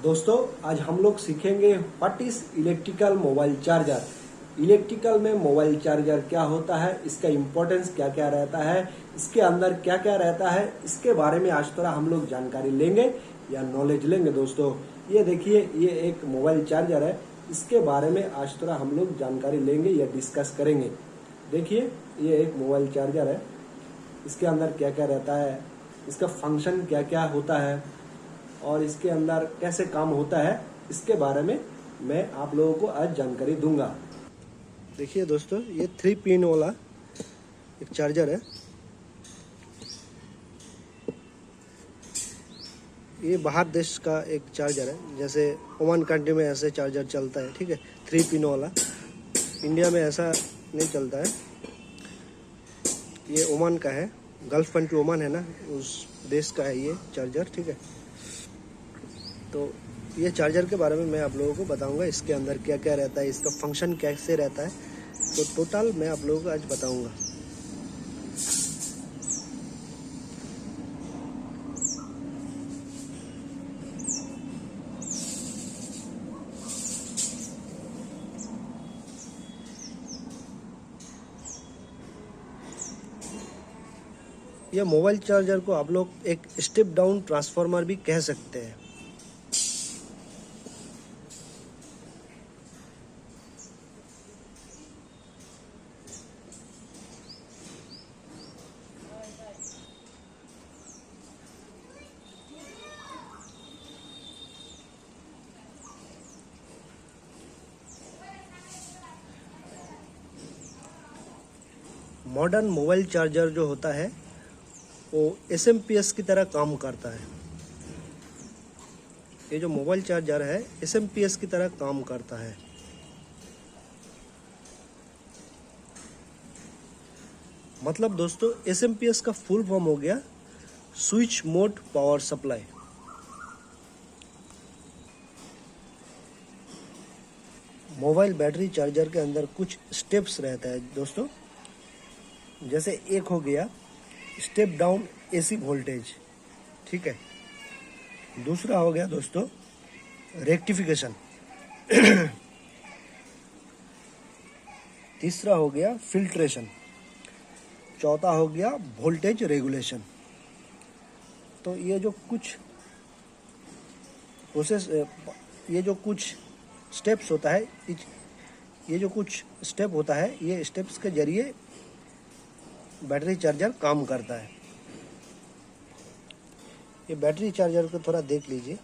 दोस्तों आज हम लोग सीखेंगे what is electrical mobile charger. Electrical में मोबाइल चार्जर क्या होता है, इसका इम्पोर्टेंस क्या क्या रहता है, इसके अंदर क्या क्या रहता है, इसके बारे में आज थोड़ा हम लोग जानकारी लेंगे या नॉलेज लेंगे। दोस्तों ये देखिए, ये एक मोबाइल चार्जर है, इसके बारे में आज थोड़ा हम लोग जानकारी लेंगे या डिस्कस करेंगे। देखिए ये एक मोबाइल चार्जर है, इसके अंदर क्या क्या रहता है, इसका फंक्शन क्या क्या होता है और इसके अंदर कैसे काम होता है, इसके बारे में मैं आप लोगों को आज जानकारी दूंगा। देखिए दोस्तों, ये 3 पिन वाला एक चार्जर है। ये बाहर देश का एक चार्जर है, जैसे ओमान कंट्री में ऐसे चार्जर चलता है, ठीक है, 3 पिन वाला। इंडिया में ऐसा नहीं चलता है। ये ओमान का है, गल्फ कंट्री ओमान है ना, उस देश का है ये चार्जर, ठीक है। तो ये चार्जर के बारे में मैं आप लोगों को बताऊंगा, इसके अंदर क्या क्या रहता है, इसका फंक्शन कैसे रहता है, तो टोटल मैं आप लोगों को आज बताऊंगा। यह मोबाइल चार्जर को आप लोग एक स्टेप डाउन ट्रांसफार्मर भी कह सकते हैं। मॉडर्न मोबाइल चार्जर जो होता है वो एसएमपीएस की तरह काम करता है। ये जो मोबाइल चार्जर है एसएमपीएस की तरह काम करता है। मतलब दोस्तों एसएमपीएस का फुल फॉर्म हो गया switch mode power supply. Mobile battery charger के अंदर कुछ स्टेप्स रहता है दोस्तों, जैसे एक हो गया स्टेप डाउन एसी वोल्टेज, ठीक है। दूसरा हो गया दोस्तों रेक्टिफिकेशन। तीसरा हो गया फिल्ट्रेशन। चौथा हो गया वोल्टेज रेगुलेशन। तो ये जो कुछ प्रोसेस, ये जो कुछ स्टेप्स होता है, ये जो कुछ स्टेप होता है, ये स्टेप्स के जरिए बैटरी चार्जर काम करता है। ये बैटरी चार्जर को थोड़ा देख लीजिए।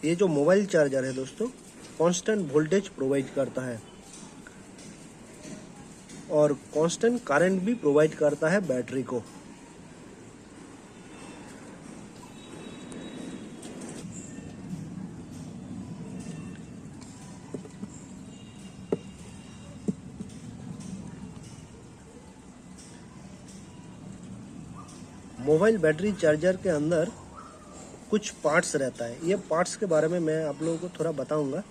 ये जो मोबाइल चार्जर है दोस्तों कांस्टेंट वोल्टेज प्रोवाइड करता है और कांस्टेंट करंट भी प्रोवाइड करता है बैटरी को। मोबाइल बैटरी चार्जर के अंदर कुछ पार्ट्स रहता है। ये पार्ट्स के बारे में मैं आप लोगों को थोड़ा बताऊंगा।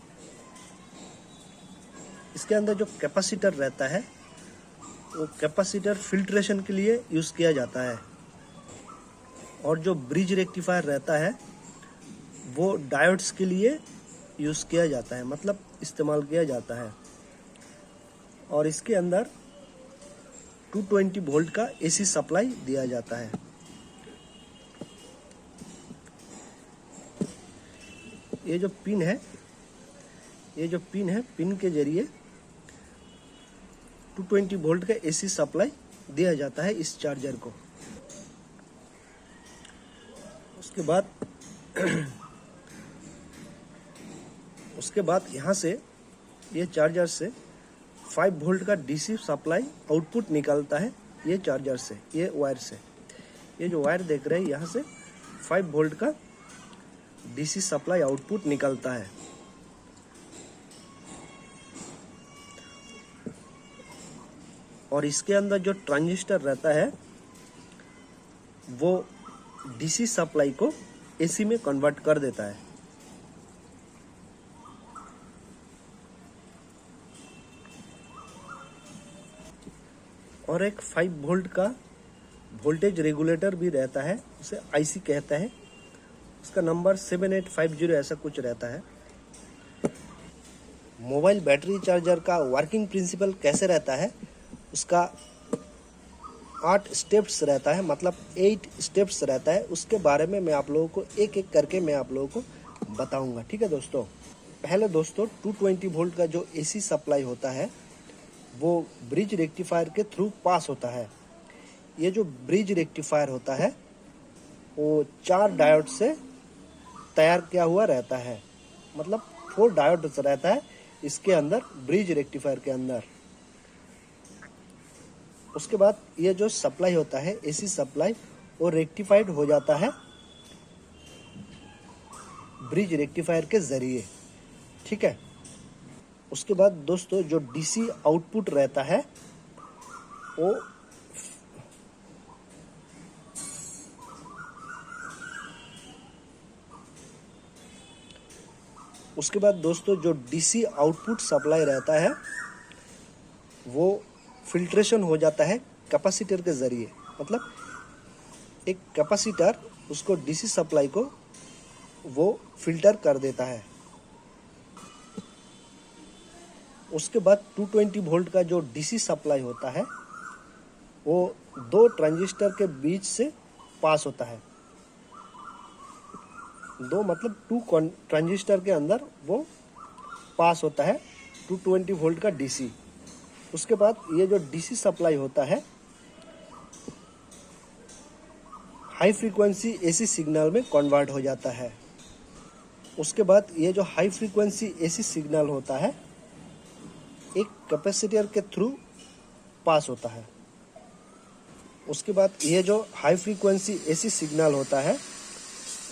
इसके अंदर जो कैपेसिटर रहता है वो कैपेसिटर फिल्ट्रेशन के लिए यूज़ किया जाता है और जो ब्रिज रेक्टिफायर रहता है वो डायोड्स के लिए यूज़ किया जाता है, मतलब इस्तेमाल किया जाता है। और इसके अंदर 220 वोल्ट का एसी सप्लाई दिया जाता है। ये जो पिन है, पिन के जरिए 220 वोल्ट का एसी सप्लाई दिया जाता है इस चार्जर को। उसके बाद यहाँ से ये चार्जर से 5 वोल्ट का डीसी सप्लाई आउटपुट निकलता है ये चार्जर से, ये वायर से। ये जो वायर देख रहे हैं यहाँ से 5 वोल्ट का डीसी सप्लाई आउटपुट निकलता है। और इसके अंदर जो ट्रांजिस्टर रहता है वो डीसी सप्लाई को एसी में कन्वर्ट कर देता है। और एक 5 वोल्ट का वोल्टेज रेगुलेटर भी रहता है, उसे आईसी कहता है। उसका नंबर 7850 ऐसा कुछ रहता है। मोबाइल बैटरी चार्जर का वर्किंग प्रिंसिपल कैसे रहता है, उसका 8 स्टेप्स रहता है, मतलब 8 स्टेप्स रहता है। उसके बारे में मैं आप लोगों को एक एक करके मैं आप लोगों को बताऊंगा, ठीक है दोस्तों। पहले दोस्तों 220 वोल्ट का जो एसी सप्लाई होता है वो ब्रिज रेक्टिफायर के थ्रू पास होता है। ये जो ब्रिज रेक्टिफायर होता है वो 4 डायोड से तैयार किया हुआ रहता है, मतलब 4 डायोड रहता है इसके अंदर, ब्रिज रेक्टिफायर के अंदर। उसके बाद ये जो सप्लाई होता है एसी सप्लाई, वो रेक्टिफाइड हो जाता है ब्रिज रेक्टिफायर के जरिए, ठीक है। उसके बाद दोस्तों जो डीसी आउटपुट रहता है वो उसके बाद दोस्तों जो डीसी आउटपुट सप्लाई रहता है वो फिल्ट्रेशन हो जाता है कैपेसिटर के जरिए, मतलब एक कैपेसिटर उसको डीसी सप्लाई को वो फिल्टर कर देता है। उसके बाद 220 वोल्ट का जो डीसी सप्लाई होता है वो 2 ट्रांजिस्टर के बीच से पास होता है। 2 मतलब 2 ट्रांजिस्टर के अंदर वो पास होता है 220 वोल्ट का डीसी। उसके बाद ये जो डीसी सप्लाई होता है हाई फ्रीक्वेंसी एसी सिग्नल में कन्वर्ट हो जाता है। उसके बाद ये जो हाई फ्रीक्वेंसी एसी सिग्नल होता है एक कैपेसिटर के थ्रू पास होता है। उसके बाद ये जो हाई फ्रीक्वेंसी एसी सिग्नल होता है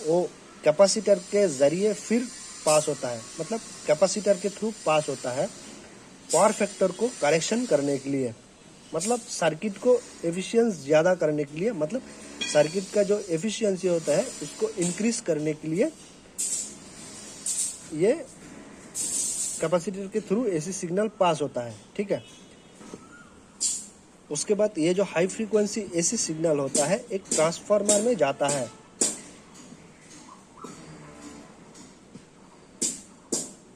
वो कैपेसिटर के जरिए फिर पास होता है, मतलब कैपेसिटर के थ्रू पास होता है पावर फैक्टर को करेक्शन करने के लिए, मतलब सर्किट को एफिशिएंसी ज़्यादा करने के लिए, मतलब सर्किट का जो एफिशिएंसी होता है उसको इंक्रीज करने के लिए ये कैपेसिटर के थ्रू एसी सिग्नल पास होता है, ठीक है। उसके बाद ये जो हाई फ्रीक्वेंसी एसी सिग्नल होता है एक ट्रांसफार्मर में जाता है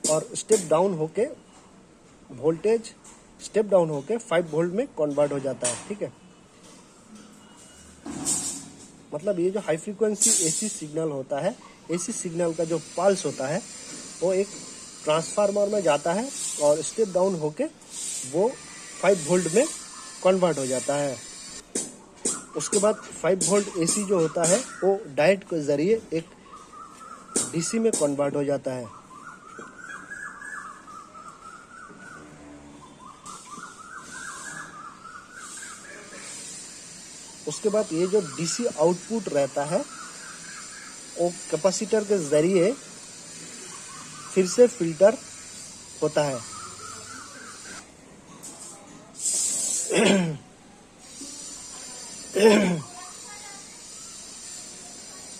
और स्टेप डाउन होके 5 वोल्ट में कन्वर्ट हो जाता है, ठीक है। मतलब ये जो हाई फ्रीक्वेंसी एसी सिग्नल होता है, एसी सिग्नल का जो पल्स होता है वो एक ट्रांसफार्मर में जाता है और स्टेप डाउन होके वो 5 वोल्ट में कन्वर्ट हो जाता है। उसके बाद 5 वोल्ट एसी जो होता है वो डायोड के जरिए एक डीसी में कन्वर्ट हो जाता है। उसके बाद ये जो डीसी आउटपुट रहता है वो कैपेसिटर के जरिए फिर से फिल्टर होता है।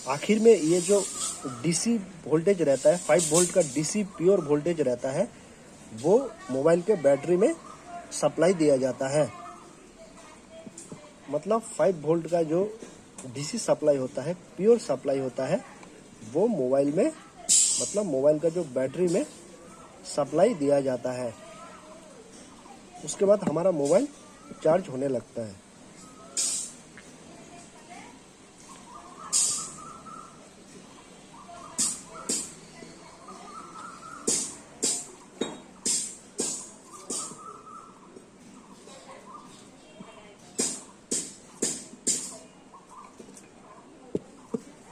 आखिर में ये जो डीसी वोल्टेज रहता है 5 वोल्ट का डीसी प्योर वोल्टेज रहता है वो मोबाइल के बैटरी में सप्लाई दिया जाता है। मतलब 5 वोल्ट का जो डीसी सप्लाई होता है, प्योर सप्लाई होता है, वो मोबाइल में, मतलब मोबाइल का जो बैटरी में सप्लाई दिया जाता है। उसके बाद हमारा मोबाइल चार्ज होने लगता है।